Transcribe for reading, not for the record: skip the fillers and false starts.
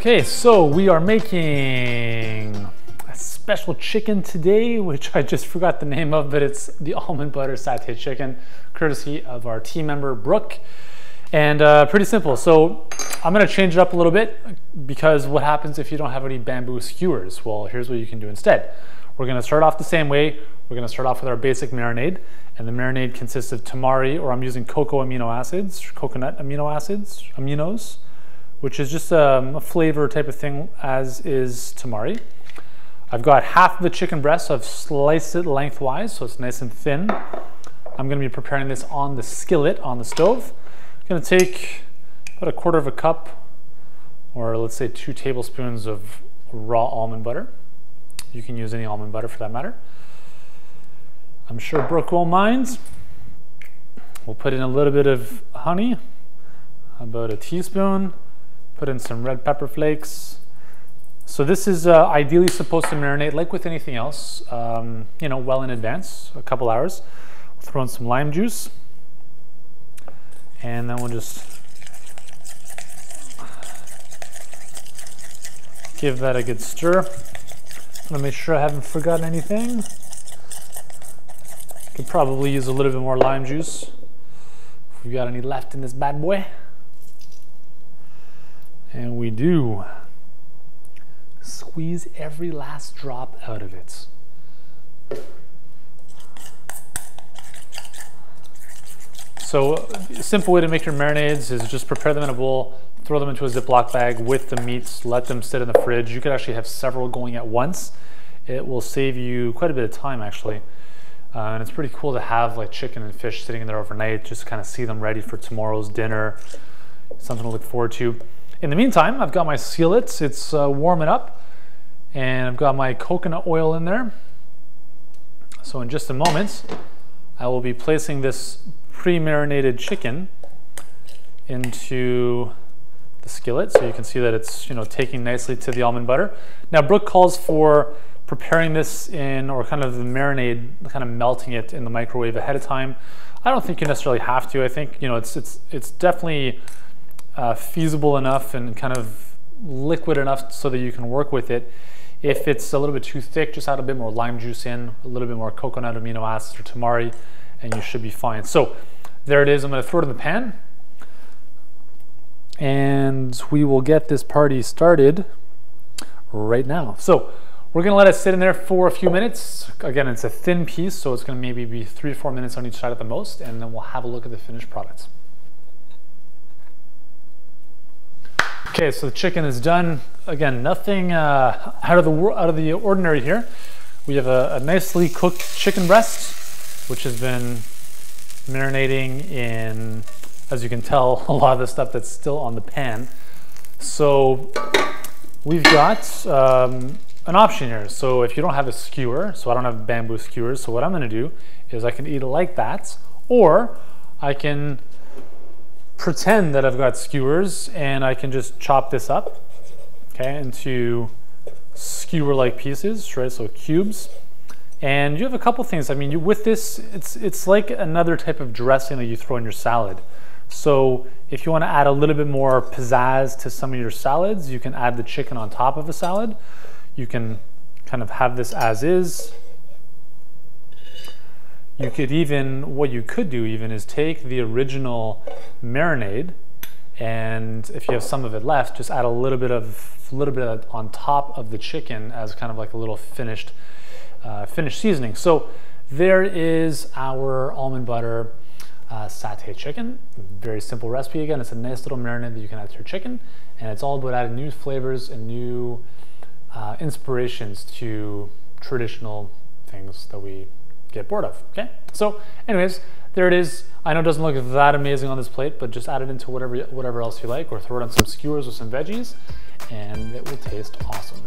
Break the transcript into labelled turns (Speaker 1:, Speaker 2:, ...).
Speaker 1: Okay, so we are making a special chicken today, which I just forgot the name of, but it's the almond butter satay chicken, courtesy of our team member, Brooke. And pretty simple. So I'm gonna change it up a little bit because what happens if you don't have any bamboo skewers? Well, here's what you can do instead. We're gonna start off the same way. We're gonna start off with our basic marinade. And the marinade consists of tamari, or I'm using cocoa amino acids, coconut amino acids, aminos, which is just a flavor type of thing, as is tamari. I've got half of the chicken breast, so I've sliced it lengthwise so it's nice and thin. I'm gonna be preparing this on the skillet on the stove. I'm gonna take about 1/4 cup, or let's say 2 tablespoons of raw almond butter. You can use any almond butter for that matter. I'm sure Brooke won't mind. We'll put in a little bit of honey, about a teaspoon. Put in some red pepper flakes. So this is ideally supposed to marinate like with anything else, you know, well in advance, a couple hours. We'll throw in some lime juice, and then we'll just give that a good stir. I'm gonna make sure I haven't forgotten anything. Could probably use a little bit more lime juice if we've got any left in this bad boy. And we do. Squeeze every last drop out of it. So a simple way to make your marinades is just prepare them in a bowl, throw them into a Ziploc bag with the meats, let them sit in the fridge. You could actually have several going at once. It will save you quite a bit of time actually. And it's pretty cool to have like chicken and fish sitting in there overnight, just kind of see them ready for tomorrow's dinner, something to look forward to. In the meantime, I've got my skillet, it's warming up, and I've got my coconut oil in there. So in just a moment, I will be placing this pre-marinated chicken into the skillet, so you can see that it's, you know, taking nicely to the almond butter. Now Brooke calls for preparing this in, or kind of the marinade, kind of melting it in the microwave ahead of time. I don't think you necessarily have to. I think, you know, it's definitely feasible enough and kind of liquid enough so that you can work with it. If it's a little bit too thick, just add a bit more lime juice in, a little bit more coconut amino acids or tamari, and you should be fine. So there it is. I'm going to throw it in the pan, and we will get this party started right now. So we're going to let it sit in there for a few minutes. Again, it's a thin piece, so it's going to maybe be 3 to 4 minutes on each side at the most, and then we'll have a look at the finished product. Okay, so the chicken is done. Again, nothing out of the ordinary here. We have a nicely cooked chicken breast, which has been marinating in, as you can tell, a lot of the stuff that's still on the pan. So we've got an option here. So if you don't have a skewer, so I don't have bamboo skewers, so what I'm gonna do is I can eat it like that, or I can pretend that I've got skewers and I can just chop this up, okay, into skewer-like pieces, right? So cubes. And you have a couple things. I mean, with this, it's like another type of dressing that you throw in your salad. So if you want to add a little bit more pizzazz to some of your salads, you can add the chicken on top of a salad. You can kind of have this as is. You could even, what you could do even is take the original marinade, and if you have some of it left, just add a little bit of on top of the chicken as kind of like a little finished seasoning. So there is our almond butter satay chicken. Very simple recipe. Again, it's a nice little marinade that you can add to your chicken, and it's all about adding new flavors and new inspirations to traditional things that we get bored of. Okay, so anyways, there it is. I know it doesn't look that amazing on this plate, but just add it into whatever else you like, or throw it on some skewers or some veggies, and it will taste awesome.